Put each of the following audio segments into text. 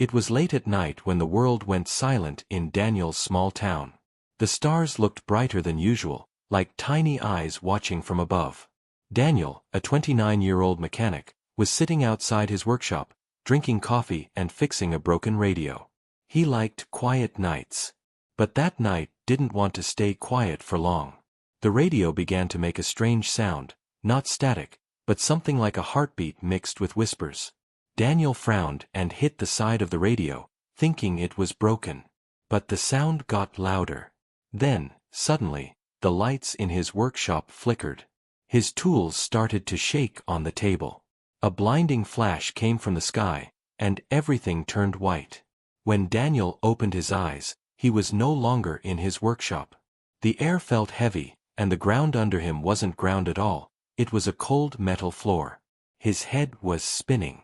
It was late at night when the world went silent in Daniel's small town. The stars looked brighter than usual, like tiny eyes watching from above. Daniel, a 29-year-old mechanic, was sitting outside his workshop, drinking coffee and fixing a broken radio. He liked quiet nights. But that night didn't want to stay quiet for long. The radio began to make a strange sound, not static, but something like a heartbeat mixed with whispers. Daniel frowned and hit the side of the radio, thinking it was broken. But the sound got louder. Then, suddenly, the lights in his workshop flickered. His tools started to shake on the table. A blinding flash came from the sky, and everything turned white. When Daniel opened his eyes, he was no longer in his workshop. The air felt heavy, and the ground under him wasn't ground at all, it was a cold metal floor. His head was spinning.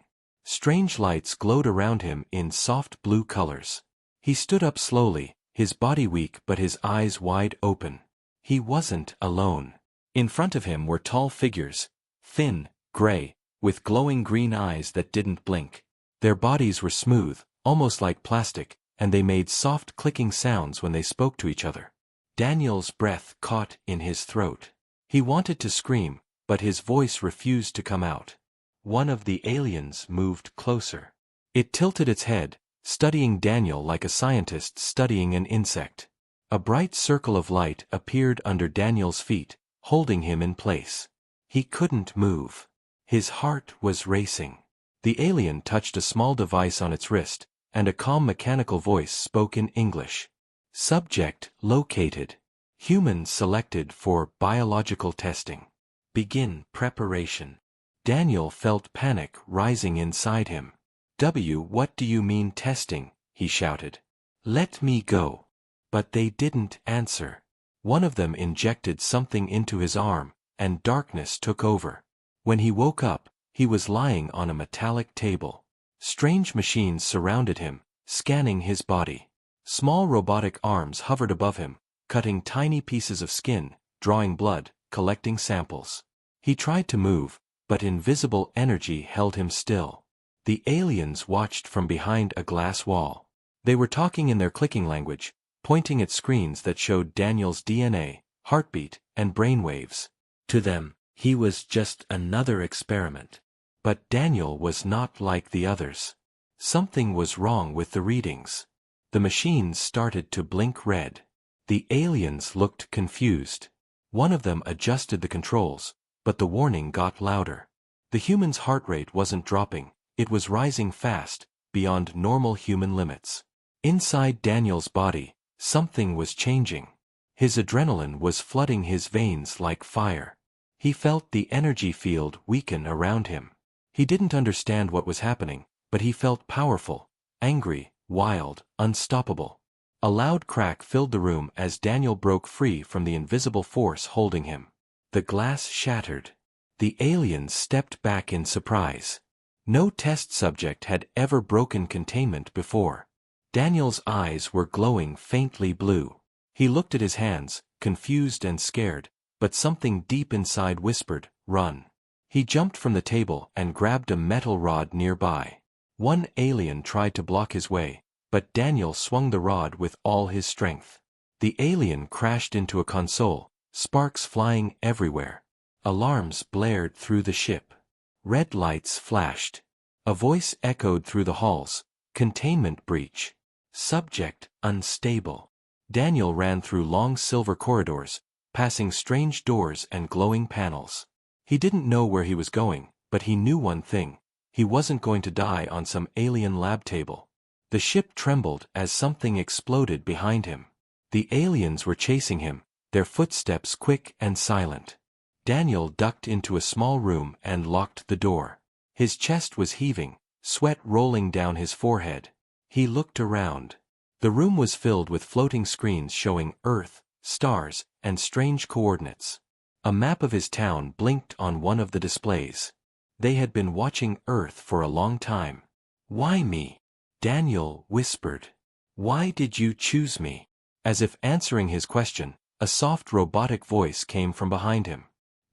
Strange lights glowed around him in soft blue colors. He stood up slowly, his body weak but his eyes wide open. He wasn't alone. In front of him were tall figures, thin, gray, with glowing green eyes that didn't blink. Their bodies were smooth, almost like plastic, and they made soft clicking sounds when they spoke to each other. Daniel's breath caught in his throat. He wanted to scream, but his voice refused to come out. One of the aliens moved closer. It tilted its head, studying Daniel like a scientist studying an insect. A bright circle of light appeared under Daniel's feet, holding him in place. He couldn't move. His heart was racing. The alien touched a small device on its wrist, and a calm mechanical voice spoke in English. Subject located. Human selected for biological testing. Begin preparation. Daniel felt panic rising inside him. What do you mean testing? He shouted. Let me go. But they didn't answer. One of them injected something into his arm, and darkness took over. When he woke up, he was lying on a metallic table. Strange machines surrounded him, scanning his body. Small robotic arms hovered above him, cutting tiny pieces of skin, drawing blood, collecting samples. He tried to move, but invisible energy held him still. The aliens watched from behind a glass wall. They were talking in their clicking language, pointing at screens that showed Daniel's DNA, heartbeat, and brainwaves. To them, he was just another experiment. But Daniel was not like the others. Something was wrong with the readings. The machines started to blink red. The aliens looked confused. One of them adjusted the controls, but the warning got louder. The human's heart rate wasn't dropping, it was rising fast, beyond normal human limits. Inside Daniel's body, something was changing. His adrenaline was flooding his veins like fire. He felt the energy field weaken around him. He didn't understand what was happening, but he felt powerful, angry, wild, unstoppable. A loud crack filled the room as Daniel broke free from the invisible force holding him. The glass shattered. The aliens stepped back in surprise. No test subject had ever broken containment before. Daniel's eyes were glowing faintly blue. He looked at his hands, confused and scared, but something deep inside whispered, "Run." He jumped from the table and grabbed a metal rod nearby. One alien tried to block his way, but Daniel swung the rod with all his strength. The alien crashed into a console, sparks flying everywhere. Alarms blared through the ship. Red lights flashed. A voice echoed through the halls, "Containment breach. Subject unstable." Daniel ran through long silver corridors, passing strange doors and glowing panels. He didn't know where he was going, but he knew one thing. He wasn't going to die on some alien lab table. The ship trembled as something exploded behind him. The aliens were chasing him, their footsteps quick and silent. Daniel ducked into a small room and locked the door. His chest was heaving, sweat rolling down his forehead. He looked around. The room was filled with floating screens showing Earth, stars, and strange coordinates. A map of his town blinked on one of the displays. They had been watching Earth for a long time. "Why me?" Daniel whispered. "Why did you choose me?" As if answering his question, a soft robotic voice came from behind him.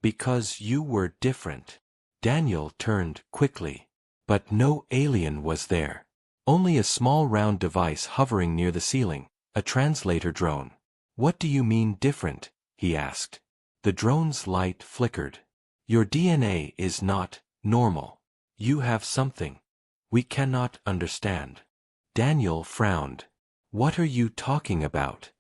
"Because you were different." Daniel turned quickly. But no alien was there. Only a small round device hovering near the ceiling, a translator drone. What do you mean different? He asked. The drone's light flickered. Your DNA is not normal. You have something we cannot understand. Daniel frowned. What are you talking about?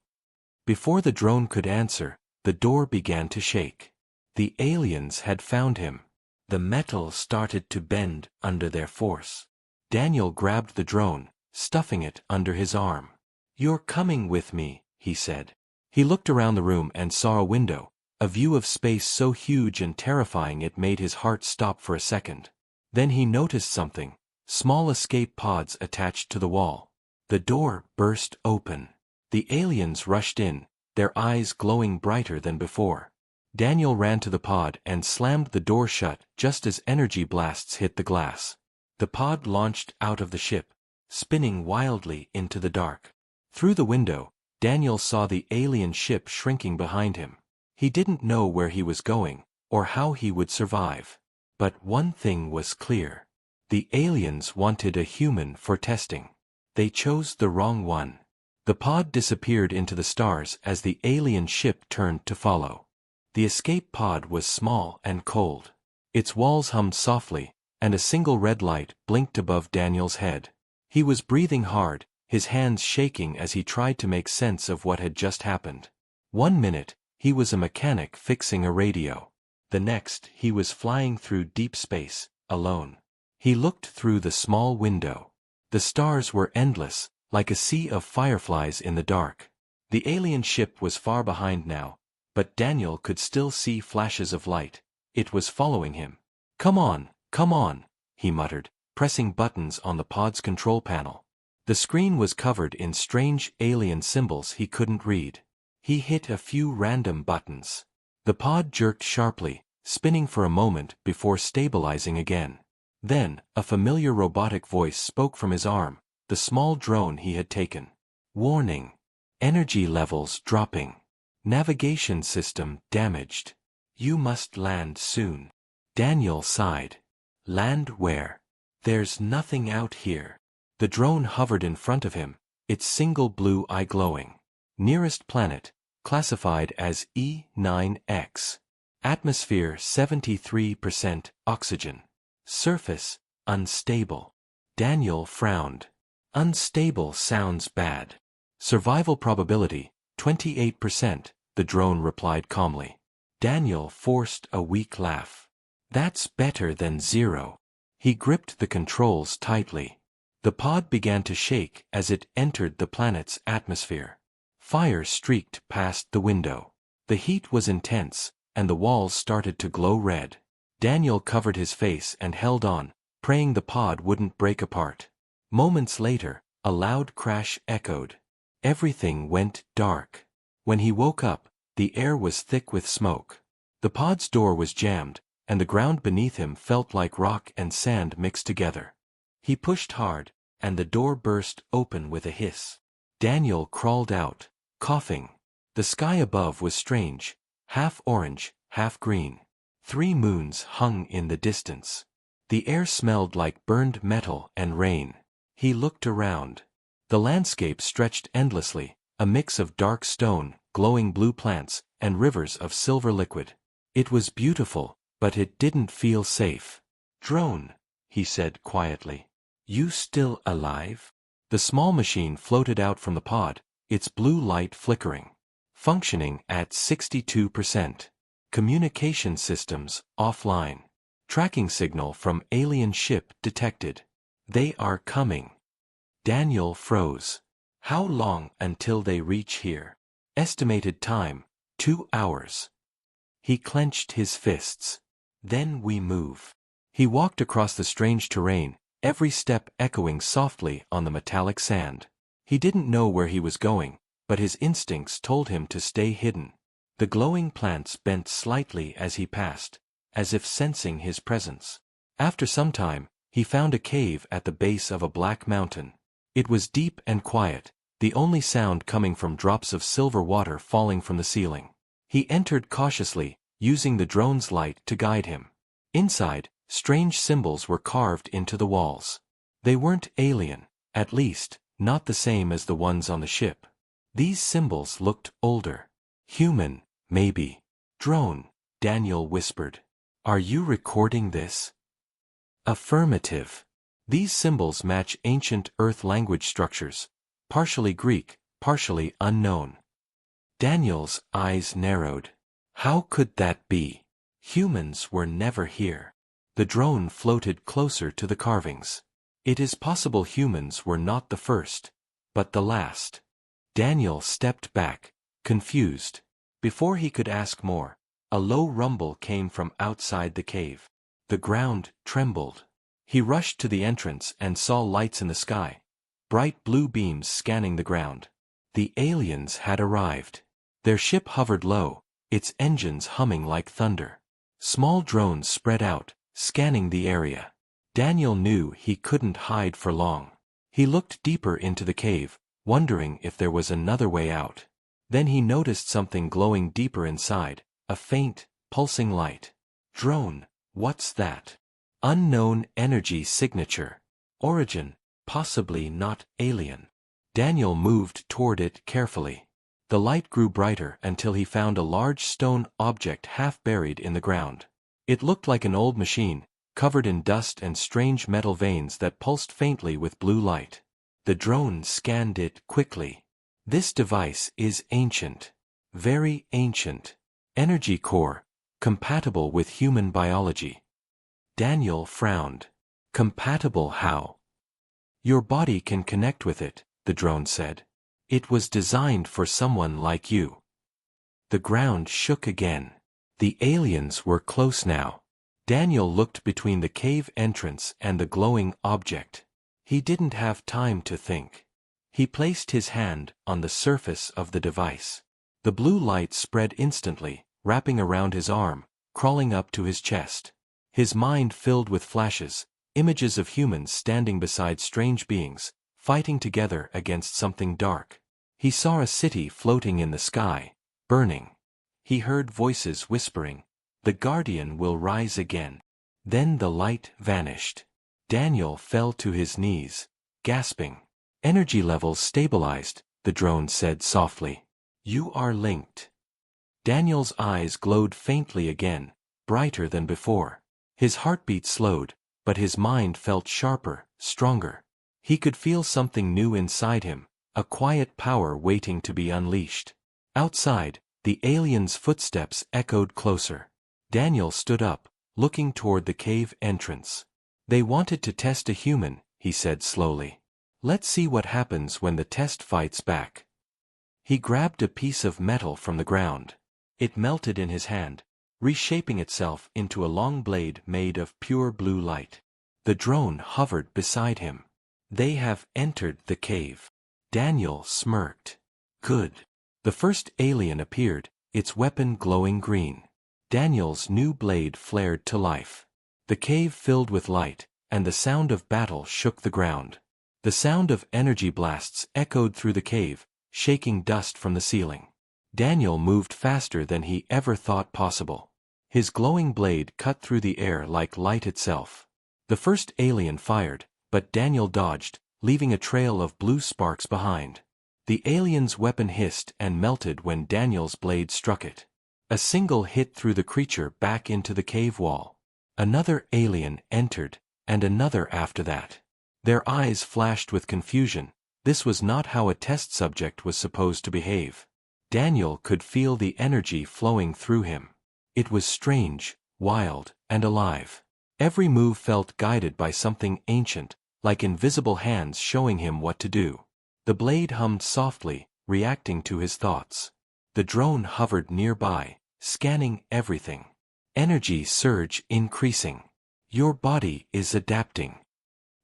Before the drone could answer, the door began to shake. The aliens had found him. The metal started to bend under their force. Daniel grabbed the drone, stuffing it under his arm. You're coming with me, he said. He looked around the room and saw a window, a view of space so huge and terrifying it made his heart stop for a second. Then he noticed something, small escape pods attached to the wall. The door burst open. The aliens rushed in, their eyes glowing brighter than before. Daniel ran to the pod and slammed the door shut just as energy blasts hit the glass. The pod launched out of the ship, spinning wildly into the dark. Through the window, Daniel saw the alien ship shrinking behind him. He didn't know where he was going, or how he would survive. But one thing was clear. The aliens wanted a human for testing. They chose the wrong one. The pod disappeared into the stars as the alien ship turned to follow. The escape pod was small and cold. Its walls hummed softly, and a single red light blinked above Daniel's head. He was breathing hard, his hands shaking as he tried to make sense of what had just happened. 1 minute, he was a mechanic fixing a radio. The next, he was flying through deep space, alone. He looked through the small window. The stars were endless, like a sea of fireflies in the dark. The alien ship was far behind now, but Daniel could still see flashes of light. It was following him. Come on, he muttered, pressing buttons on the pod's control panel. The screen was covered in strange alien symbols he couldn't read. He hit a few random buttons. The pod jerked sharply, spinning for a moment before stabilizing again. Then, a familiar robotic voice spoke from his arm, the small drone he had taken. Warning. Energy levels dropping. Navigation system damaged. You must land soon. Daniel sighed. Land where? There's nothing out here. The drone hovered in front of him, its single blue eye glowing. Nearest planet, classified as E9X. Atmosphere 73% oxygen. Surface, unstable. Daniel frowned. Unstable sounds bad. Survival probability, 28%, the drone replied calmly. Daniel forced a weak laugh. That's better than 0. He gripped the controls tightly. The pod began to shake as it entered the planet's atmosphere. Fire streaked past the window. The heat was intense, and the walls started to glow red. Daniel covered his face and held on, praying the pod wouldn't break apart. Moments later, a loud crash echoed. Everything went dark. When he woke up, the air was thick with smoke. The pod's door was jammed, and the ground beneath him felt like rock and sand mixed together. He pushed hard, and the door burst open with a hiss. Daniel crawled out, coughing. The sky above was strange, half orange, half green. 3 moons hung in the distance. The air smelled like burned metal and rain. He looked around. The landscape stretched endlessly, a mix of dark stone, glowing blue plants, and rivers of silver liquid. It was beautiful, but it didn't feel safe. Drone, he said quietly. You still alive? The small machine floated out from the pod, its blue light flickering. Functioning at 62%. Communication systems offline. Tracking signal from alien ship detected. They are coming. Daniel froze. How long until they reach here? Estimated time, 2 hours. He clenched his fists. Then we move. He walked across the strange terrain, every step echoing softly on the metallic sand. He didn't know where he was going, but his instincts told him to stay hidden. The glowing plants bent slightly as he passed, as if sensing his presence. After some time, he found a cave at the base of a black mountain. It was deep and quiet, the only sound coming from drops of silver water falling from the ceiling. He entered cautiously, using the drone's light to guide him. Inside, strange symbols were carved into the walls. They weren't alien, At least, not the same as the ones on the ship. These symbols looked older. Human, maybe. Drone, Daniel whispered. Are you recording this? Affirmative. These symbols match ancient Earth language structures, partially Greek, partially unknown. Daniel's eyes narrowed. How could that be? Humans were never here. The drone floated closer to the carvings. It is possible humans were not the first, but the last. Daniel stepped back, confused. Before he could ask more, a low rumble came from outside the cave. The ground trembled. He rushed to the entrance and saw lights in the sky, bright blue beams scanning the ground. The aliens had arrived. Their ship hovered low, its engines humming like thunder. Small drones spread out, scanning the area. Daniel knew he couldn't hide for long. He looked deeper into the cave, wondering if there was another way out. Then he noticed something glowing deeper inside, a faint, pulsing light. Drone, what's that? Unknown energy signature. Origin, possibly not alien. Daniel moved toward it carefully. The light grew brighter until he found a large stone object half buried in the ground. It looked like an old machine, covered in dust and strange metal veins that pulsed faintly with blue light. The drone scanned it quickly. This device is ancient. Very ancient. Energy core, compatible with human biology. Daniel frowned. Compatible how? Your body can connect with it, the drone said. It was designed for someone like you. The ground shook again. The aliens were close now. Daniel looked between the cave entrance and the glowing object. He didn't have time to think. He placed his hand on the surface of the device. The blue light spread instantly, wrapping around his arm, crawling up to his chest. His mind filled with flashes, images of humans standing beside strange beings, fighting together against something dark. He saw a city floating in the sky, burning. He heard voices whispering, "The Guardian will rise again." Then the light vanished. Daniel fell to his knees, gasping. Energy levels stabilized, the drone said softly. You are linked. Daniel's eyes glowed faintly again, brighter than before. His heartbeat slowed, but his mind felt sharper, stronger. He could feel something new inside him, a quiet power waiting to be unleashed. Outside, the aliens' footsteps echoed closer. Daniel stood up, looking toward the cave entrance. They wanted to test a human, he said slowly. Let's see what happens when the test fights back. He grabbed a piece of metal from the ground. It melted in his hand, reshaping itself into a long blade made of pure blue light. The drone hovered beside him. They have entered the cave. Daniel smirked. Good. The first alien appeared, its weapon glowing green. Daniel's new blade flared to life. The cave filled with light, and the sound of battle shook the ground. The sound of energy blasts echoed through the cave, shaking dust from the ceiling. Daniel moved faster than he ever thought possible. His glowing blade cut through the air like light itself. The first alien fired, but Daniel dodged, leaving a trail of blue sparks behind. The alien's weapon hissed and melted when Daniel's blade struck it. A single hit threw the creature back into the cave wall. Another alien entered, and another after that. Their eyes flashed with confusion. This was not how a test subject was supposed to behave. Daniel could feel the energy flowing through him. It was strange, wild, and alive. Every move felt guided by something ancient, like invisible hands showing him what to do. The blade hummed softly, reacting to his thoughts. The drone hovered nearby, scanning everything. Energy surge increasing. Your body is adapting.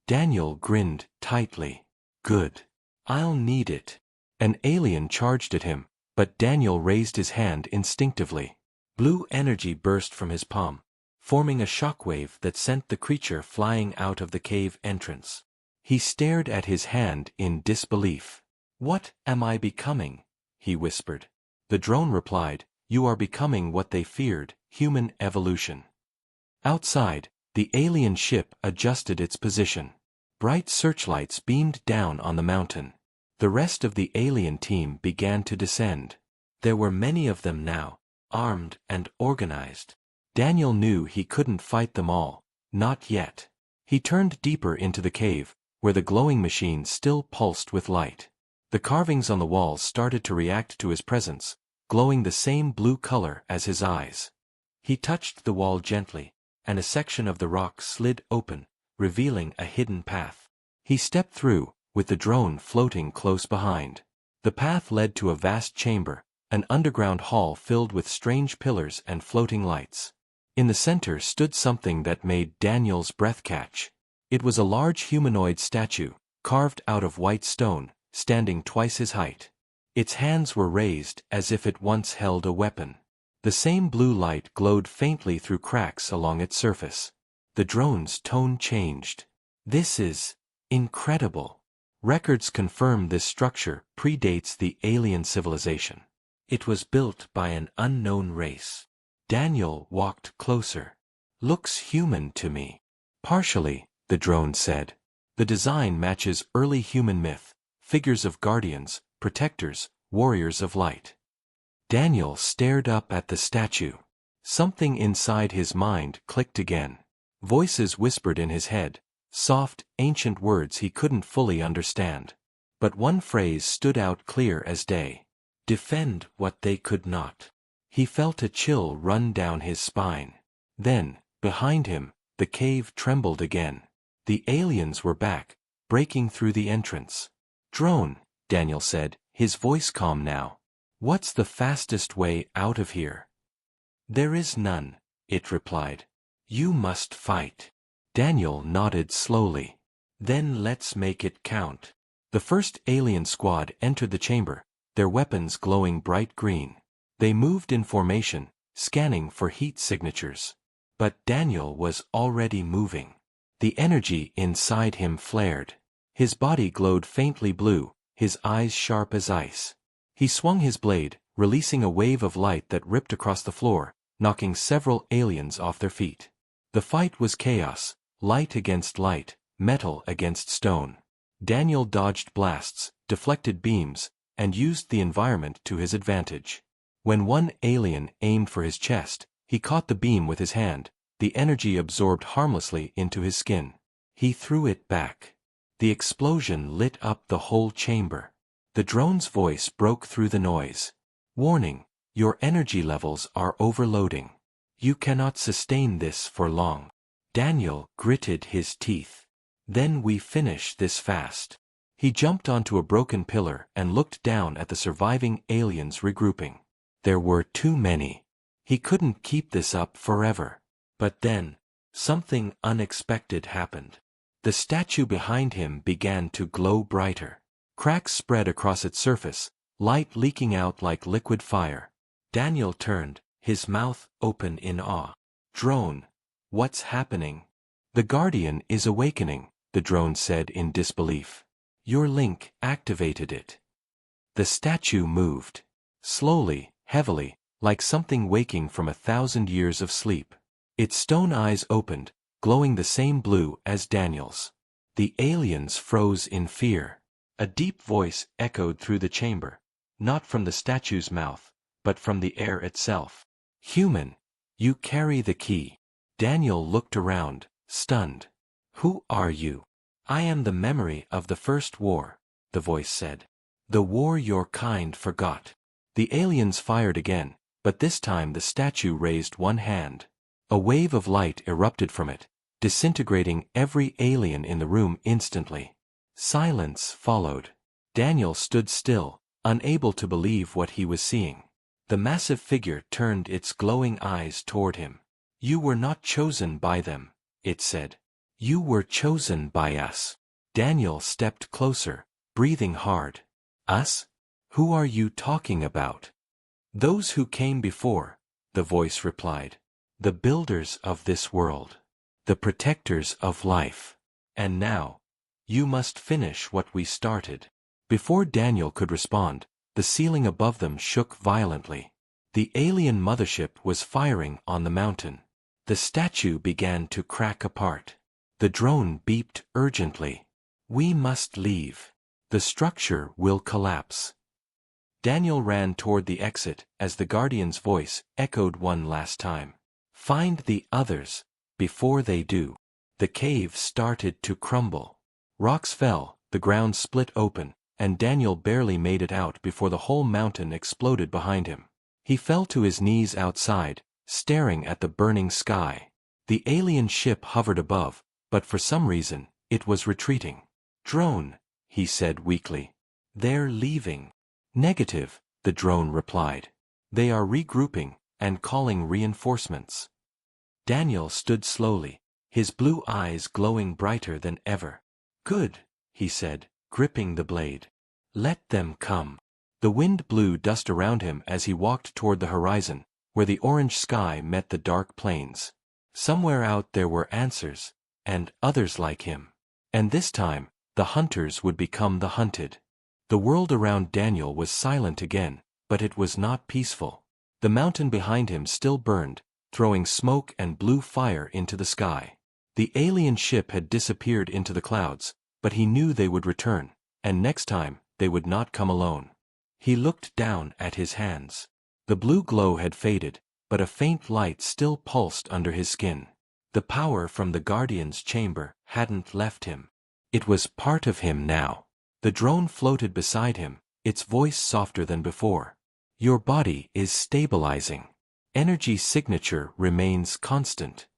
Daniel grinned tightly. Good. I'll need it. An alien charged at him, but Daniel raised his hand instinctively. Blue energy burst from his palm, forming a shockwave that sent the creature flying out of the cave entrance. He stared at his hand in disbelief. What am I becoming? He whispered. The drone replied, You are becoming what they feared, human evolution. Outside, the alien ship adjusted its position. Bright searchlights beamed down on the mountain. The rest of the alien team began to descend. There were many of them now, armed and organized. Daniel knew he couldn't fight them all, not yet. He turned deeper into the cave, where the glowing machine still pulsed with light. The carvings on the walls started to react to his presence, glowing the same blue color as his eyes. He touched the wall gently, and a section of the rock slid open, revealing a hidden path. He stepped through, with the drone floating close behind. The path led to a vast chamber, an underground hall filled with strange pillars and floating lights. In the center stood something that made Daniel's breath catch. It was a large humanoid statue, carved out of white stone, standing twice his height. Its hands were raised as if it once held a weapon. The same blue light glowed faintly through cracks along its surface. The drone's tone changed. "This is incredible. Records confirm this structure predates the alien civilization. It was built by an unknown race." Daniel walked closer. "Looks human to me." "Partially," the drone said. "The design matches early human myth, figures of guardians, protectors, warriors of light." Daniel stared up at the statue. Something inside his mind clicked again. Voices whispered in his head, soft, ancient words he couldn't fully understand. But one phrase stood out clear as day. "Defend what they could not." He felt a chill run down his spine. Then, behind him, the cave trembled again. The aliens were back, breaking through the entrance. "Drone," Daniel said, his voice calm now. "What's the fastest way out of here?" "There is none," it replied. "You must fight." Daniel nodded slowly. "Then let's make it count." The first alien squad entered the chamber, their weapons glowing bright green. They moved in formation, scanning for heat signatures. But Daniel was already moving. The energy inside him flared. His body glowed faintly blue, his eyes sharp as ice. He swung his blade, releasing a wave of light that ripped across the floor, knocking several aliens off their feet. The fight was chaos, light against light, metal against stone. Daniel dodged blasts, deflected beams, and used the environment to his advantage. When one alien aimed for his chest, he caught the beam with his hand, the energy absorbed harmlessly into his skin. He threw it back. The explosion lit up the whole chamber. The drone's voice broke through the noise. "Warning, your energy levels are overloading. You cannot sustain this for long." Daniel gritted his teeth. "Then we finish this fast." He jumped onto a broken pillar and looked down at the surviving aliens regrouping. There were too many. He couldn't keep this up forever. But then, something unexpected happened. The statue behind him began to glow brighter. Cracks spread across its surface, light leaking out like liquid fire. Daniel turned, his mouth open in awe. "Drone, what's happening?" "The Guardian is awakening," the drone said in disbelief. "Your link activated it." The statue moved. Slowly, heavily, like something waking from 1,000 years of sleep. Its stone eyes opened, glowing the same blue as Daniel's. The aliens froze in fear. A deep voice echoed through the chamber, not from the statue's mouth, but from the air itself. "Human, you carry the key." Daniel looked around, stunned. "Who are you?" "I am the memory of the first war," the voice said. "The war your kind forgot." The aliens fired again, but this time the statue raised one hand. A wave of light erupted from it, disintegrating every alien in the room instantly. Silence followed. Daniel stood still, unable to believe what he was seeing. The massive figure turned its glowing eyes toward him. "You were not chosen by them," it said. "You were chosen by us." Daniel stepped closer, breathing hard. "Us? Who are you talking about?" "Those who came before," the voice replied. "The builders of this world. The protectors of life. And now, you must finish what we started." Before Daniel could respond, the ceiling above them shook violently. The alien mothership was firing on the mountain. The statue began to crack apart. The drone beeped urgently. We must leave. The structure will collapse. Daniel ran toward the exit as the Guardian's voice echoed one last time. Find the others, before they do. The cave started to crumble. Rocks fell, the ground split open, and Daniel barely made it out before the whole mountain exploded behind him. He fell to his knees outside, staring at the burning sky. The alien ship hovered above, but for some reason, it was retreating. Drone, he said weakly. They're leaving. Negative, the drone replied. They are regrouping and calling reinforcements. Daniel stood slowly, his blue eyes glowing brighter than ever. Good, he said, gripping the blade. Let them come. The wind blew dust around him as he walked toward the horizon, where the orange sky met the dark plains. Somewhere out there were answers, and others like him. And this time, the hunters would become the hunted. The world around Daniel was silent again, but it was not peaceful. The mountain behind him still burned, throwing smoke and blue fire into the sky. The alien ship had disappeared into the clouds, but he knew they would return, and next time, they would not come alone. He looked down at his hands. The blue glow had faded, but a faint light still pulsed under his skin. The power from the Guardian's chamber hadn't left him. It was part of him now. The drone floated beside him, its voice softer than before. Your body is stabilizing. Energy signature remains constant.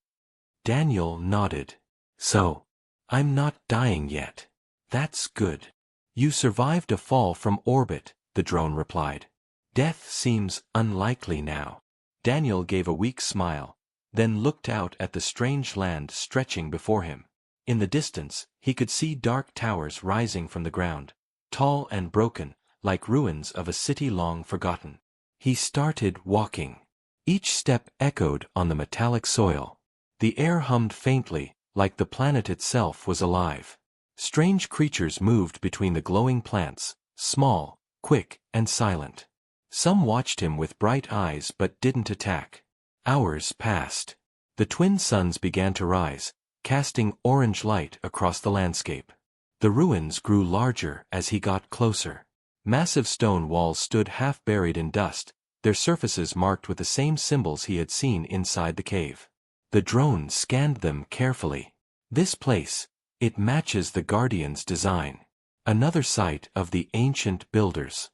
Daniel nodded. So, I'm not dying yet. That's good. You survived a fall from orbit, the drone replied. Death seems unlikely now. Daniel gave a weak smile, then looked out at the strange land stretching before him. In the distance, he could see dark towers rising from the ground, tall and broken, like ruins of a city long forgotten. He started walking. Each step echoed on the metallic soil. The air hummed faintly, like the planet itself was alive. Strange creatures moved between the glowing plants, small, quick, and silent. Some watched him with bright eyes but didn't attack. Hours passed. The twin suns began to rise, casting orange light across the landscape. The ruins grew larger as he got closer. Massive stone walls stood half buried in dust, their surfaces marked with the same symbols he had seen inside the cave. The drone scanned them carefully. This place, it matches the Guardian's design. Another site of the ancient builders.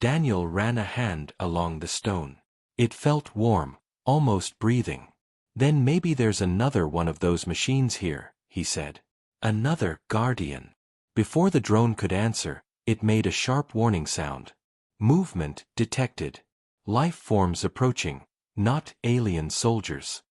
Daniel ran a hand along the stone. It felt warm, almost breathing. Then maybe there's another one of those machines here, he said. Another Guardian. Before the drone could answer, it made a sharp warning sound. Movement detected. Life forms approaching, not alien soldiers.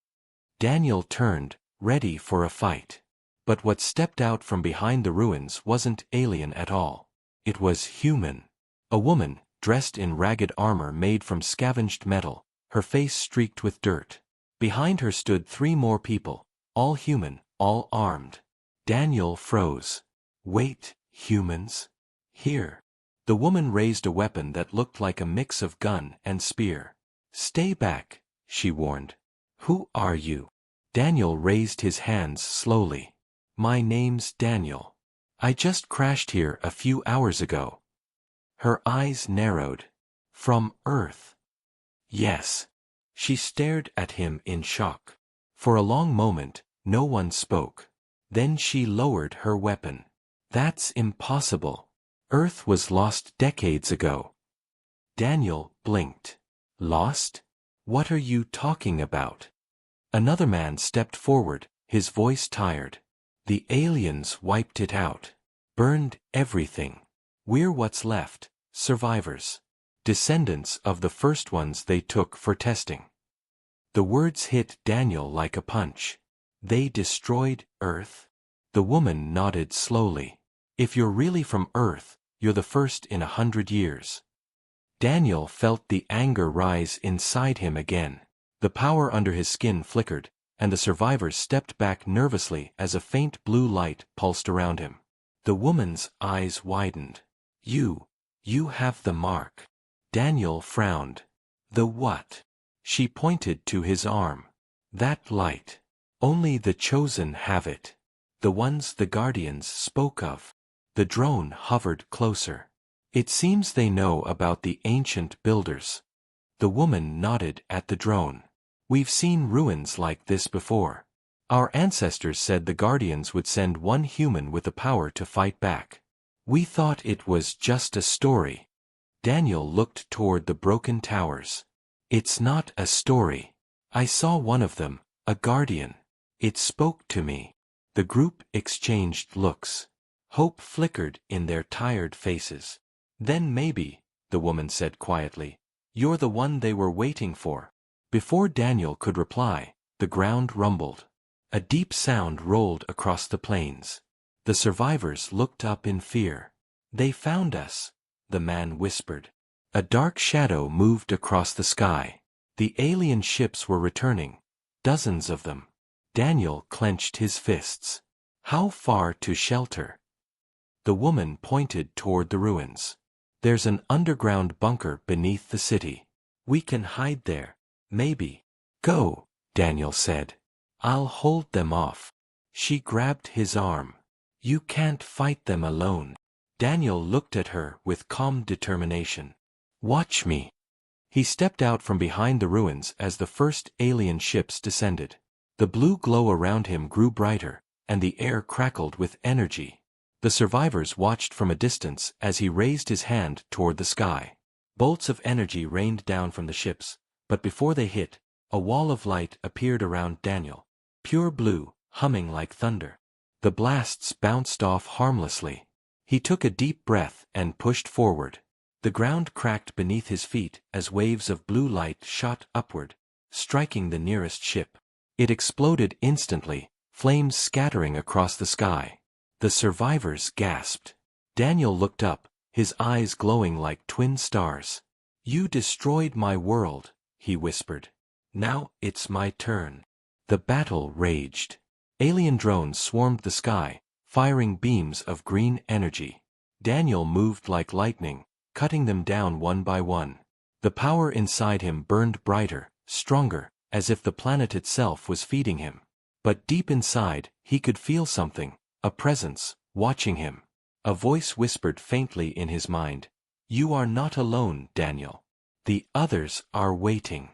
Daniel turned, ready for a fight. But what stepped out from behind the ruins wasn't alien at all. It was human. A woman, dressed in ragged armor made from scavenged metal, her face streaked with dirt. Behind her stood 3 more people, all human, all armed. Daniel froze. Wait, humans? Here. The woman raised a weapon that looked like a mix of gun and spear. Stay back, she warned. Who are you? Daniel raised his hands slowly. My name's Daniel. I just crashed here a few hours ago. Her eyes narrowed. From Earth. Yes. She stared at him in shock. For a long moment, no one spoke. Then she lowered her weapon. That's impossible. Earth was lost decades ago. Daniel blinked. Lost? What are you talking about? Another man stepped forward, his voice tired. The aliens wiped it out. Burned everything. We're what's left, survivors. Descendants of the first ones they took for testing. The words hit Daniel like a punch. They destroyed Earth? The woman nodded slowly. If you're really from Earth, you're the first in 100 years. Daniel felt the anger rise inside him again. The power under his skin flickered, and the survivors stepped back nervously as a faint blue light pulsed around him. The woman's eyes widened. You have the mark. Daniel frowned. The what? She pointed to his arm. That light. Only the chosen have it. The ones the Guardians spoke of. The drone hovered closer. It seems they know about the ancient builders. The woman nodded at the drone. We've seen ruins like this before. Our ancestors said the Guardians would send one human with the power to fight back. We thought it was just a story. Daniel looked toward the broken towers. It's not a story. I saw one of them, a Guardian. It spoke to me. The group exchanged looks. Hope flickered in their tired faces. Then maybe, the woman said quietly, you're the one they were waiting for. Before Daniel could reply, the ground rumbled. A deep sound rolled across the plains. The survivors looked up in fear. They found us, the man whispered. A dark shadow moved across the sky. The alien ships were returning. Dozens of them. Daniel clenched his fists. How far to shelter? The woman pointed toward the ruins. There's an underground bunker beneath the city. We can hide there, maybe. Go, Daniel said. I'll hold them off. She grabbed his arm. You can't fight them alone. Daniel looked at her with calm determination. Watch me. He stepped out from behind the ruins as the first alien ships descended. The blue glow around him grew brighter, and the air crackled with energy. The survivors watched from a distance as he raised his hand toward the sky. Bolts of energy rained down from the ships, but before they hit, a wall of light appeared around Daniel. Pure blue, humming like thunder. The blasts bounced off harmlessly. He took a deep breath and pushed forward. The ground cracked beneath his feet as waves of blue light shot upward, striking the nearest ship. It exploded instantly, flames scattering across the sky. The survivors gasped. Daniel looked up, his eyes glowing like twin stars. You destroyed my world, he whispered. Now it's my turn. The battle raged. Alien drones swarmed the sky, firing beams of green energy. Daniel moved like lightning, cutting them down one by one. The power inside him burned brighter, stronger, as if the planet itself was feeding him. But deep inside, he could feel something, a presence, watching him. A voice whispered faintly in his mind. You are not alone, Daniel. The others are waiting.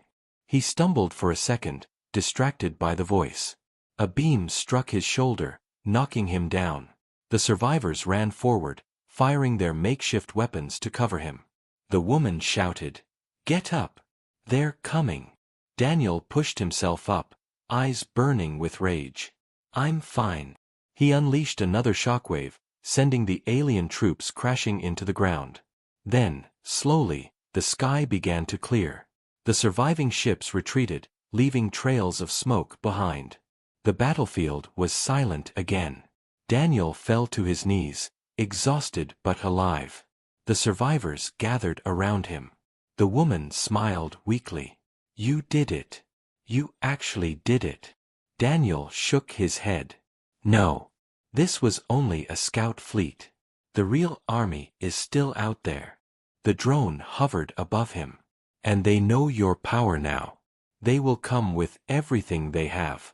He stumbled for a second, distracted by the voice. A beam struck his shoulder, knocking him down. The survivors ran forward, firing their makeshift weapons to cover him. The woman shouted, Get up! They're coming! Daniel pushed himself up, eyes burning with rage. I'm fine. He unleashed another shockwave, sending the alien troops crashing into the ground. Then, slowly, the sky began to clear. The surviving ships retreated, leaving trails of smoke behind. The battlefield was silent again. Daniel fell to his knees, exhausted but alive. The survivors gathered around him. The woman smiled weakly. You did it. You actually did it. Daniel shook his head. No. This was only a scout fleet. The real army is still out there. The drone hovered above him. And they know your power now. They will come with everything they have.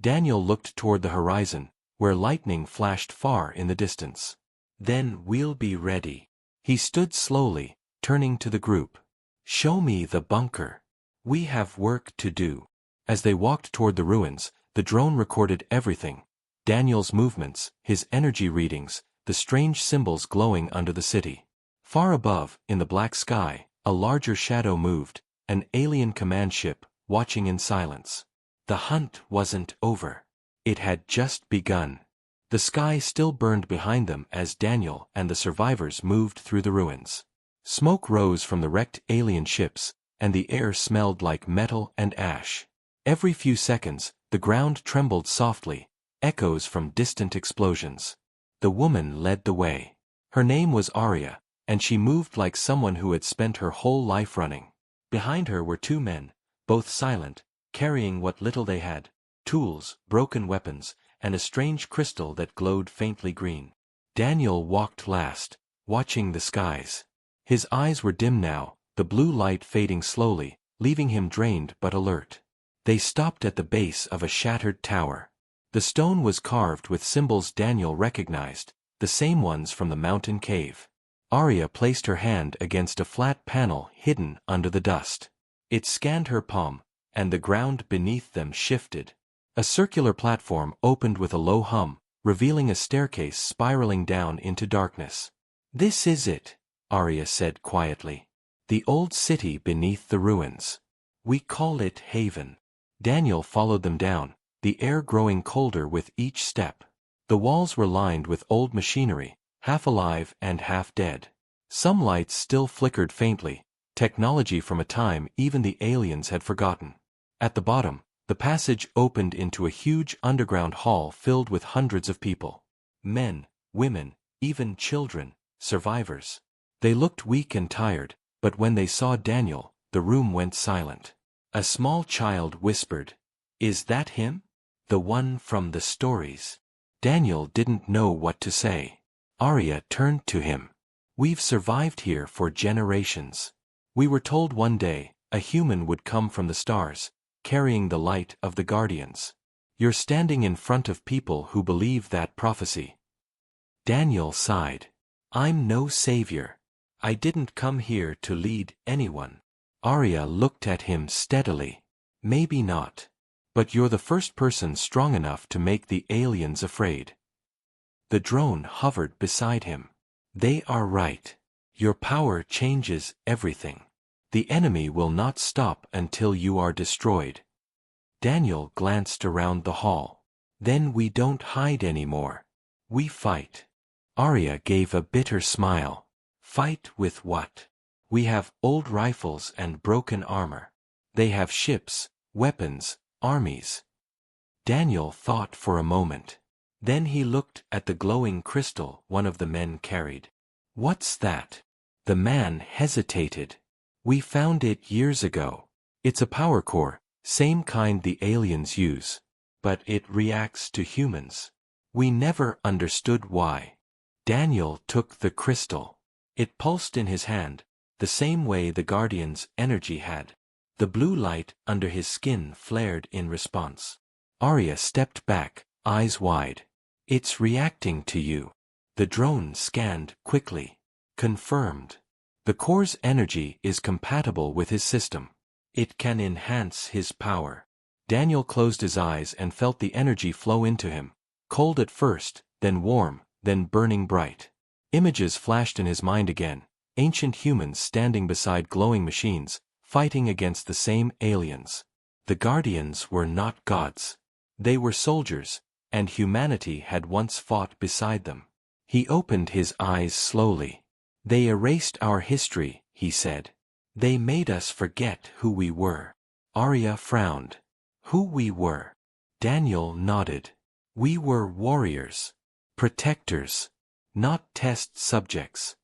Daniel looked toward the horizon, where lightning flashed far in the distance. Then we'll be ready. He stood slowly, turning to the group. Show me the bunker. We have work to do. As they walked toward the ruins, the drone recorded everything. Daniel's movements, his energy readings, the strange symbols glowing under the city. Far above, in the black sky, a larger shadow moved, an alien command ship, watching in silence. The hunt wasn't over. It had just begun. The sky still burned behind them as Daniel and the survivors moved through the ruins. Smoke rose from the wrecked alien ships, and the air smelled like metal and ash. Every few seconds, the ground trembled softly, echoes from distant explosions. The woman led the way. Her name was Arya, and she moved like someone who had spent her whole life running. Behind her were two men, both silent, carrying what little they had, tools, broken weapons, and a strange crystal that glowed faintly green. Daniel walked last, watching the skies. His eyes were dim now, the blue light fading slowly, leaving him drained but alert. They stopped at the base of a shattered tower. The stone was carved with symbols Daniel recognized, the same ones from the mountain cave. Arya placed her hand against a flat panel hidden under the dust. It scanned her palm, and the ground beneath them shifted. A circular platform opened with a low hum, revealing a staircase spiraling down into darkness. "This is it," Arya said quietly. "The old city beneath the ruins. We call it Haven." Daniel followed them down, the air growing colder with each step. The walls were lined with old machinery, half alive and half dead. Some lights still flickered faintly, technology from a time even the aliens had forgotten. At the bottom, the passage opened into a huge underground hall filled with hundreds of people. Men, women, even children, survivors. They looked weak and tired, but when they saw Daniel, the room went silent. A small child whispered, "Is that him? The one from the stories?" Daniel didn't know what to say. Arya turned to him. "We've survived here for generations. We were told one day, a human would come from the stars, carrying the light of the Guardians. You're standing in front of people who believe that prophecy." Daniel sighed. "I'm no savior. I didn't come here to lead anyone." Arya looked at him steadily. "Maybe not. But you're the first person strong enough to make the aliens afraid." The drone hovered beside him. "They are right. Your power changes everything. The enemy will not stop until you are destroyed." Daniel glanced around the hall. "Then we don't hide anymore. We fight." Arya gave a bitter smile. "Fight with what? We have old rifles and broken armor. They have ships, weapons, armies." Daniel thought for a moment. Then he looked at the glowing crystal one of the men carried. "What's that?" The man hesitated. "We found it years ago. It's a power core, same kind the aliens use. But it reacts to humans. We never understood why." Daniel took the crystal. It pulsed in his hand, the same way the Guardian's energy had. The blue light under his skin flared in response. Arya stepped back, eyes wide. "It's reacting to you." The drone scanned quickly. Confirmed. The core's energy is compatible with his system. It can enhance his power. Daniel closed his eyes and felt the energy flow into him. Cold at first, then warm, then burning bright. Images flashed in his mind again. Ancient humans standing beside glowing machines, fighting against the same aliens. The Guardians were not gods. They were soldiers, and humanity had once fought beside them. He opened his eyes slowly. "They erased our history," he said. "They made us forget who we were." Arya frowned. "Who we were?" Daniel nodded. "We were warriors. Protectors. Not test subjects."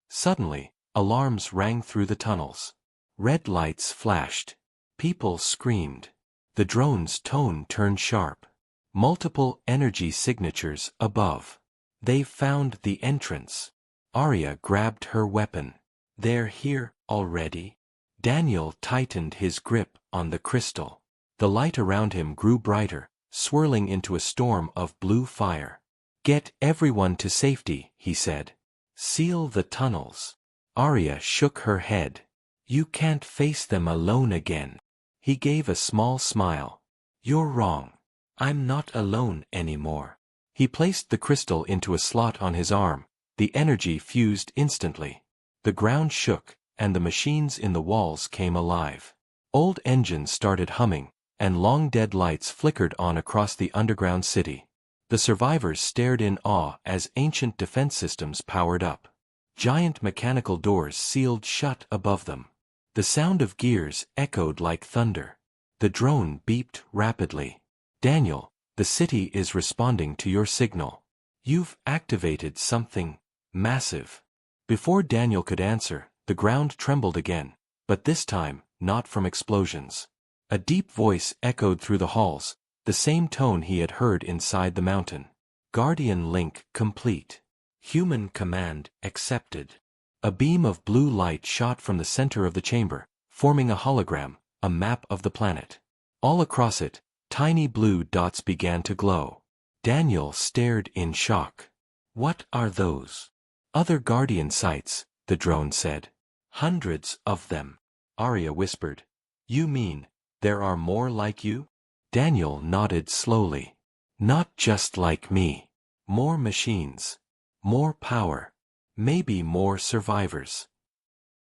Suddenly, alarms rang through the tunnels. Red lights flashed. People screamed. The drone's tone turned sharp. Multiple energy signatures above. "They've found the entrance." Arya grabbed her weapon. "They're here already?" Daniel tightened his grip on the crystal. The light around him grew brighter, swirling into a storm of blue fire. "Get everyone to safety," he said. "Seal the tunnels." Arya shook her head. "You can't face them alone again." He gave a small smile. "You're wrong. I'm not alone anymore." He placed the crystal into a slot on his arm. The energy fused instantly. The ground shook, and the machines in the walls came alive. Old engines started humming, and long-dead lights flickered on across the underground city. The survivors stared in awe as ancient defense systems powered up. Giant mechanical doors sealed shut above them. The sound of gears echoed like thunder. The drone beeped rapidly. "Daniel, the city is responding to your signal. You've activated something massive." Before Daniel could answer, the ground trembled again, but this time, not from explosions. A deep voice echoed through the halls, the same tone he had heard inside the mountain. "Guardian link complete. Human command accepted." A beam of blue light shot from the center of the chamber, forming a hologram, a map of the planet. All across it, Tiny blue dots began to glow. Daniel stared in shock. What are those? Other Guardian sites, the drone said. Hundreds of them, Arya whispered. You mean, there are more like you? Daniel nodded slowly. Not just like me. More machines. More power. Maybe more survivors.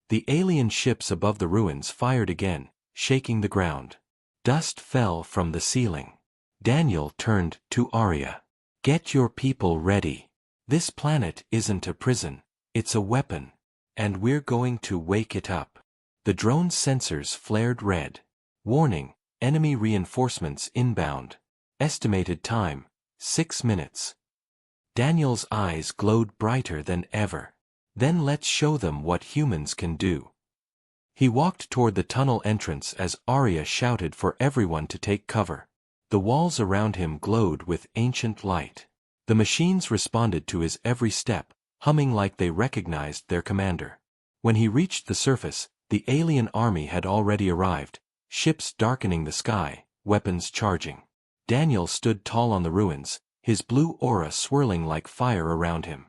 The alien ships above the ruins fired again, shaking the ground. Dust fell from the ceiling. Daniel turned to Arya. Get your people ready. This planet isn't a prison, it's a weapon. And we're going to wake it up. The drone's sensors flared red. Warning, enemy reinforcements inbound. Estimated time, 6 minutes. Daniel's eyes glowed brighter than ever. Then let's show them what humans can do. He walked toward the tunnel entrance as Arya shouted for everyone to take cover. The walls around him glowed with ancient light. The machines responded to his every step, humming like they recognized their commander. When he reached the surface, the alien army had already arrived, ships darkening the sky, weapons charging. Daniel stood tall on the ruins, his blue aura swirling like fire around him.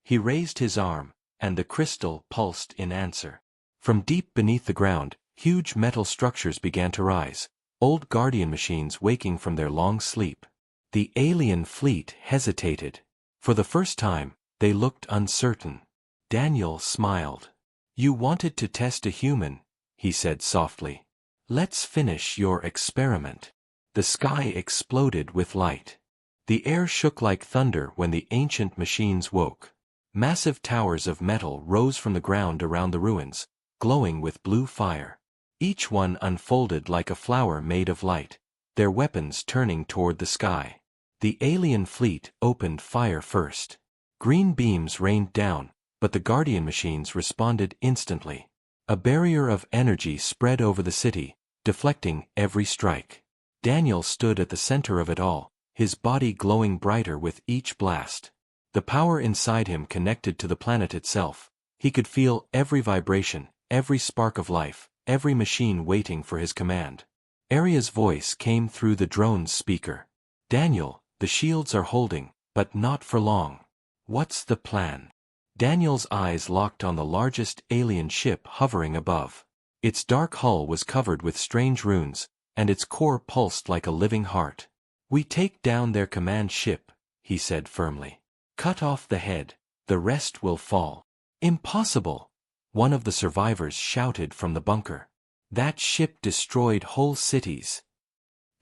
He raised his arm, and the crystal pulsed in answer. From deep beneath the ground, huge metal structures began to rise, old Guardian machines waking from their long sleep. The alien fleet hesitated. For the first time, they looked uncertain. Daniel smiled. You wanted to test a human, he said softly. Let's finish your experiment. The sky exploded with light. The air shook like thunder when the ancient machines woke. Massive towers of metal rose from the ground around the ruins, glowing with blue fire. Each one unfolded like a flower made of light, their weapons turning toward the sky. The alien fleet opened fire first. Green beams rained down, but the Guardian machines responded instantly. A barrier of energy spread over the city, deflecting every strike. Daniel stood at the center of it all, his body glowing brighter with each blast. The power inside him connected to the planet itself. He could feel every vibration, every spark of life, every machine waiting for his command. Arya's voice came through the drone's speaker. Daniel, the shields are holding, but not for long. What's the plan? Daniel's eyes locked on the largest alien ship hovering above. Its dark hull was covered with strange runes, and its core pulsed like a living heart. We take down their command ship, he said firmly. Cut off the head, the rest will fall. Impossible! One of the survivors shouted from the bunker. That ship destroyed whole cities.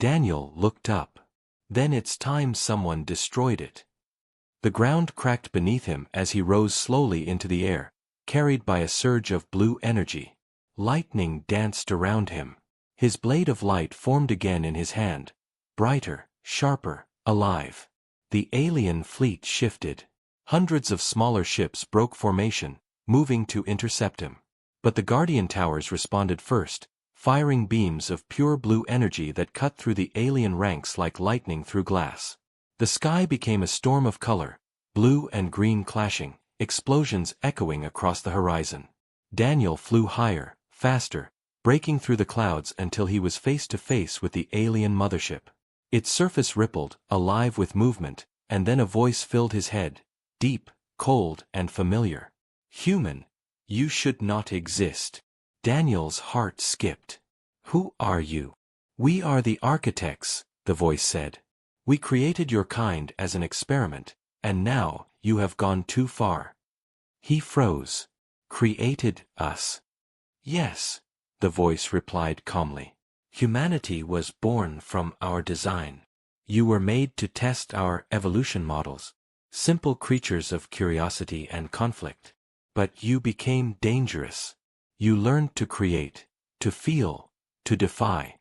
Daniel looked up. Then it's time someone destroyed it. The ground cracked beneath him as he rose slowly into the air, carried by a surge of blue energy. Lightning danced around him. His blade of light formed again in his hand, brighter, sharper, alive. The alien fleet shifted. Hundreds of smaller ships broke formation, moving to intercept him. But the Guardian towers responded first, firing beams of pure blue energy that cut through the alien ranks like lightning through glass. The sky became a storm of color, blue and green clashing, explosions echoing across the horizon. Daniel flew higher, faster, breaking through the clouds until he was face to face with the alien mothership. Its surface rippled, alive with movement, and then a voice filled his head, deep, cold, and familiar. Human, you should not exist. Daniel's heart skipped. Who are you? We are the architects, the voice said. We created your kind as an experiment, and now you have gone too far. He froze. Created us? Yes, the voice replied calmly. Humanity was born from our design. You were made to test our evolution models, simple creatures of curiosity and conflict. But you became dangerous. You learned to create, to feel, to defy.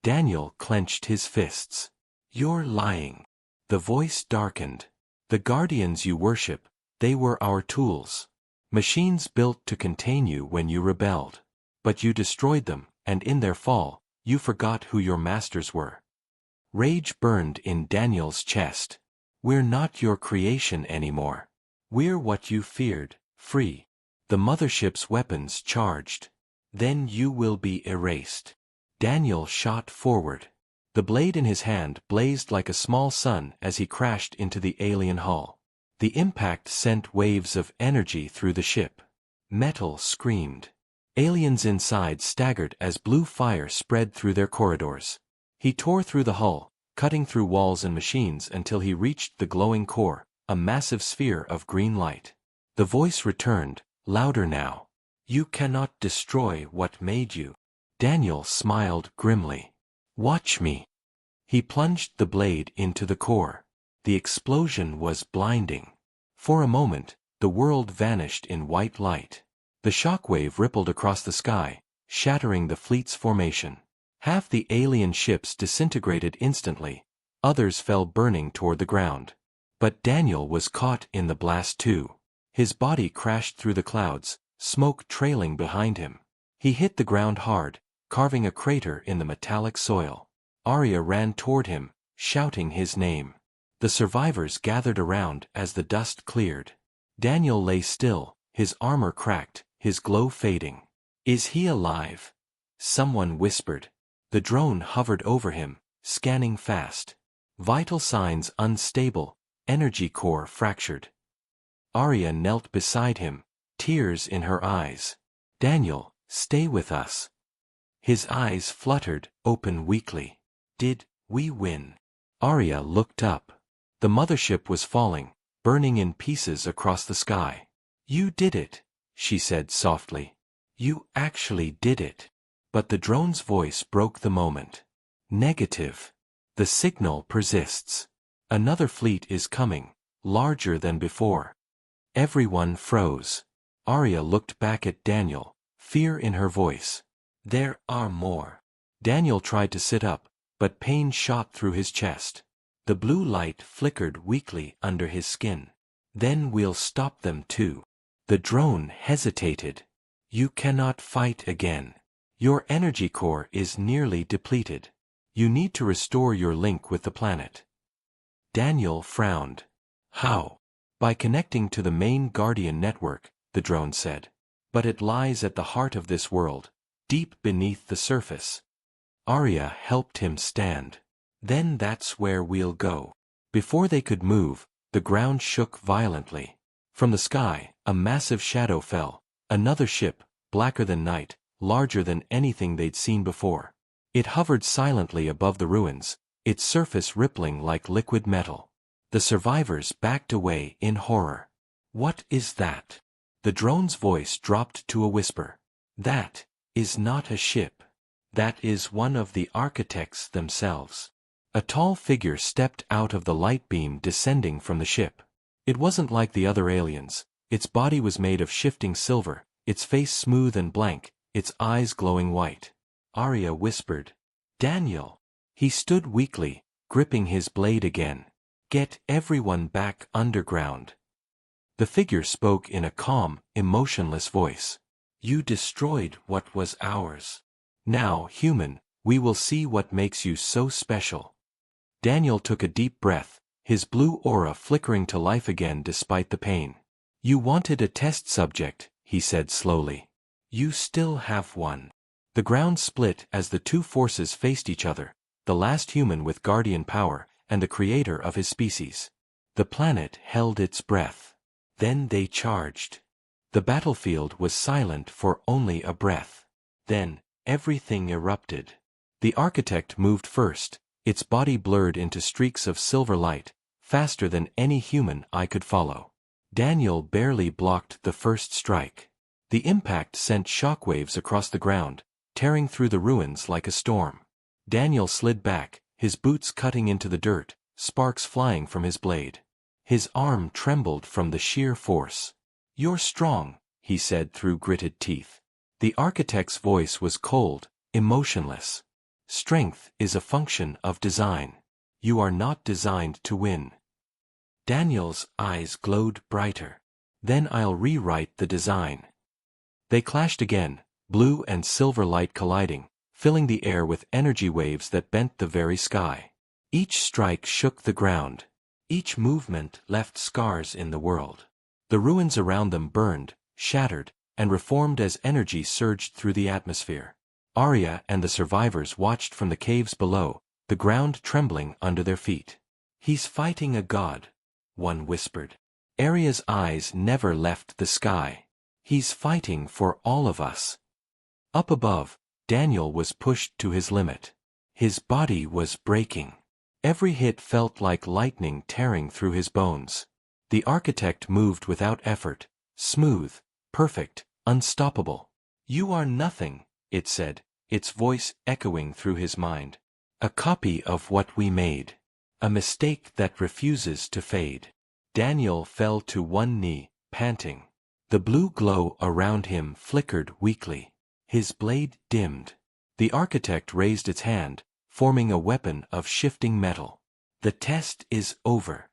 Daniel clenched his fists. You're lying. The voice darkened. The guardians you worship, they were our tools. Machines built to contain you when you rebelled. But you destroyed them, and in their fall, you forgot who your masters were. Rage burned in Daniel's chest. We're not your creation anymore. We're what you feared, free. The mothership's weapons charged. Then you will be erased. Daniel shot forward. The blade in his hand blazed like a small sun as he crashed into the alien hull. The impact sent waves of energy through the ship. Metal screamed. Aliens inside staggered as blue fire spread through their corridors. He tore through the hull, cutting through walls and machines until he reached the glowing core, a massive sphere of green light. The voice returned, louder now. "You cannot destroy what made you." Daniel smiled grimly. "Watch me." He plunged the blade into the core. The explosion was blinding. For a moment, the world vanished in white light. The shockwave rippled across the sky, shattering the fleet's formation. Half the alien ships disintegrated instantly, others fell burning toward the ground. But Daniel was caught in the blast too. His body crashed through the clouds, smoke trailing behind him. He hit the ground hard, carving a crater in the metallic soil. Arya ran toward him, shouting his name. The survivors gathered around as the dust cleared. Daniel lay still, his armor cracked, his glow fading. "Is he alive?" someone whispered. The drone hovered over him, scanning fast. Vital signs unstable, energy core fractured. Arya knelt beside him, tears in her eyes. "Daniel, stay with us." His eyes fluttered, open weakly. "Did we win?" Arya looked up. The mothership was falling, burning in pieces across the sky. "You did it," she said softly. "You actually did it." But the drone's voice broke the moment. "Negative. The signal persists. Another fleet is coming, larger than before." Everyone froze. Arya looked back at Daniel, fear in her voice. "There are more." Daniel tried to sit up, but pain shot through his chest. The blue light flickered weakly under his skin. "Then we'll stop them too." The drone hesitated. "You cannot fight again. Your energy core is nearly depleted. You need to restore your link with the planet." Daniel frowned. "How?" "By connecting to the main Guardian network," the drone said. "But it lies at the heart of this world, deep beneath the surface." Arya helped him stand. "Then that's where we'll go." Before they could move, the ground shook violently. From the sky, a massive shadow fell, another ship, blacker than night, larger than anything they'd seen before. It hovered silently above the ruins, its surface rippling like liquid metal. The survivors backed away in horror. "What is that?" The drone's voice dropped to a whisper. "That is not a ship. That is one of the architects themselves." A tall figure stepped out of the light beam descending from the ship. It wasn't like the other aliens. Its body was made of shifting silver, its face smooth and blank, its eyes glowing white. Arya whispered, "Daniel." He stood weakly, gripping his blade again. "Get everyone back underground." The figure spoke in a calm, emotionless voice. "You destroyed what was ours. Now, human, we will see what makes you so special." Daniel took a deep breath, his blue aura flickering to life again despite the pain. "You wanted a test subject," he said slowly. "You still have one." The ground split as the two forces faced each other, the last human with guardian power, and the creator of his species. The planet held its breath. Then they charged. The battlefield was silent for only a breath. Then, everything erupted. The architect moved first, its body blurred into streaks of silver light, faster than any human eye could follow. Daniel barely blocked the first strike. The impact sent shockwaves across the ground, tearing through the ruins like a storm. Daniel slid back, his boots cutting into the dirt, sparks flying from his blade. His arm trembled from the sheer force. "You're strong," he said through gritted teeth. The architect's voice was cold, emotionless. "Strength is a function of design. You are not designed to win." Daniel's eyes glowed brighter. "Then I'll rewrite the design." They clashed again, blue and silver light colliding, filling the air with energy waves that bent the very sky. Each strike shook the ground. Each movement left scars in the world. The ruins around them burned, shattered, and reformed as energy surged through the atmosphere. Arya and the survivors watched from the caves below, the ground trembling under their feet. "He's fighting a god," one whispered. Arya's eyes never left the sky. "He's fighting for all of us." Up above, Daniel was pushed to his limit. His body was breaking. Every hit felt like lightning tearing through his bones. The architect moved without effort, smooth, perfect, unstoppable. "You are nothing," it said, its voice echoing through his mind. "A copy of what we made. A mistake that refuses to fade." Daniel fell to one knee, panting. The blue glow around him flickered weakly. His blade dimmed. The architect raised its hand, forming a weapon of shifting metal. "The test is over."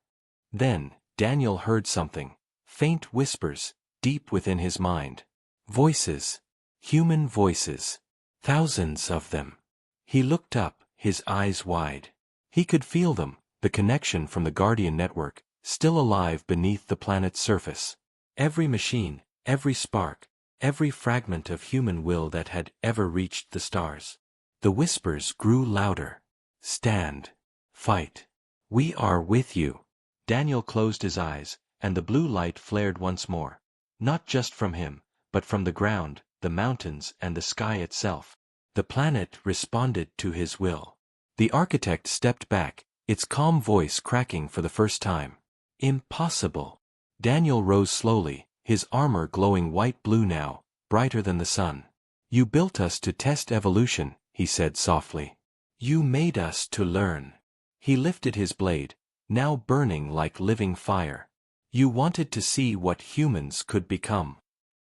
Then, Daniel heard something, faint whispers, deep within his mind. Voices. Human voices. Thousands of them. He looked up, his eyes wide. He could feel them, the connection from the Guardian network, still alive beneath the planet's surface. Every machine, every spark, every fragment of human will that had ever reached the stars. The whispers grew louder. "Stand. Fight. We are with you." Daniel closed his eyes, and the blue light flared once more. Not just from him, but from the ground, the mountains, and the sky itself. The planet responded to his will. The architect stepped back, its calm voice cracking for the first time. "Impossible." Daniel rose slowly, his armor glowing white-blue now, brighter than the sun. "You built us to test evolution," he said softly. "You made us to learn." He lifted his blade, now burning like living fire. "You wanted to see what humans could become."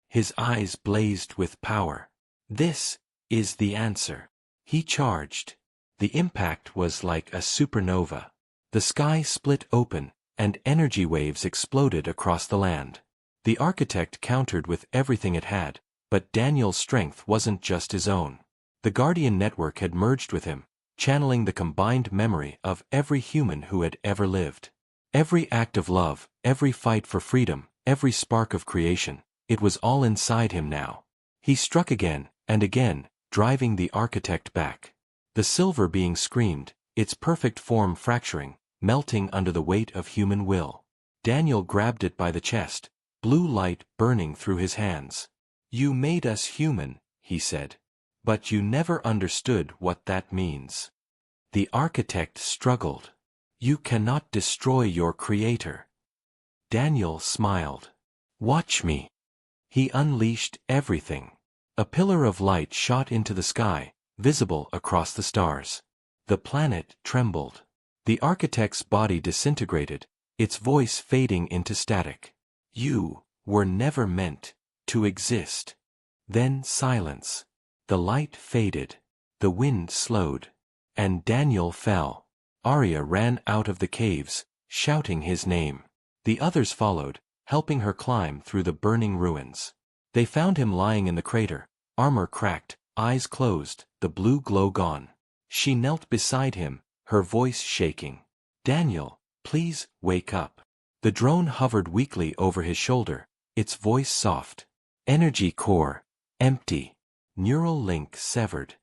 His eyes blazed with power. "This is the answer." He charged. The impact was like a supernova. The sky split open, and energy waves exploded across the land. The architect countered with everything it had, but Daniel's strength wasn't just his own. The Guardian network had merged with him, channeling the combined memory of every human who had ever lived. Every act of love, every fight for freedom, every spark of creation, it was all inside him now. He struck again, and again, driving the architect back. The silver being screamed, its perfect form fracturing, melting under the weight of human will. Daniel grabbed it by the chest, blue light burning through his hands. "You made us human," he said. "But you never understood what that means." The architect struggled. "You cannot destroy your creator." Daniel smiled. "Watch me." He unleashed everything. A pillar of light shot into the sky, visible across the stars. The planet trembled. The architect's body disintegrated, its voice fading into static. "You were never meant to exist." Then silence. The light faded. The wind slowed. And Daniel fell. Arya ran out of the caves, shouting his name. The others followed, helping her climb through the burning ruins. They found him lying in the crater, armor cracked, eyes closed, the blue glow gone. She knelt beside him, her voice shaking. "Daniel, please, wake up." The drone hovered weakly over his shoulder, its voice soft. "Energy core, empty. Neural link severed."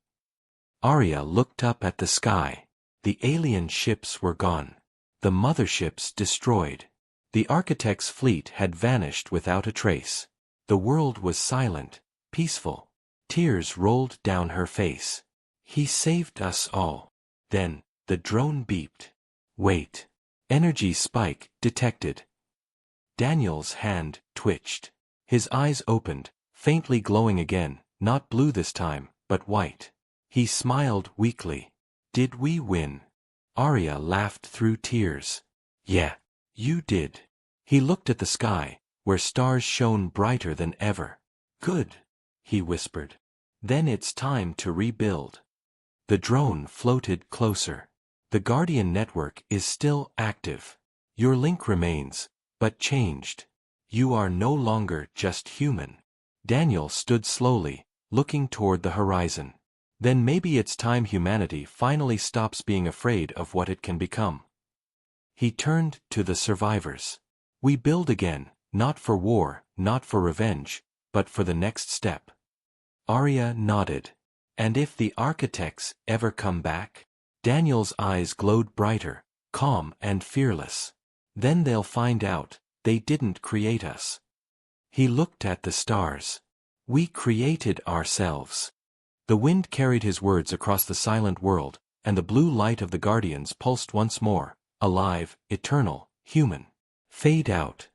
Arya looked up at the sky. The alien ships were gone. The motherships destroyed. The architect's fleet had vanished without a trace. The world was silent, peaceful. Tears rolled down her face. "He saved us all." Then, the drone beeped. "Wait." Energy spike detected. Daniel's hand twitched. His eyes opened, faintly glowing again, not blue this time, but white. He smiled weakly. "Did we win?" Arya laughed through tears. "Yeah, you did." He looked at the sky, where stars shone brighter than ever. "Good," he whispered. "Then it's time to rebuild." The drone floated closer. "The Guardian network is still active. Your link remains, but changed. You are no longer just human." Daniel stood slowly, looking toward the horizon. Then maybe it's time humanity finally stops being afraid of what it can become. He turned to the survivors. "We build again, not for war, not for revenge, but for the next step." Arya nodded. "And if the architects ever come back?" Daniel's eyes glowed brighter, calm and fearless. Then they'll find out, they didn't create us. He looked at the stars. We created ourselves. The wind carried his words across the silent world, and the blue light of the Guardians pulsed once more, alive, eternal, human. Fade out.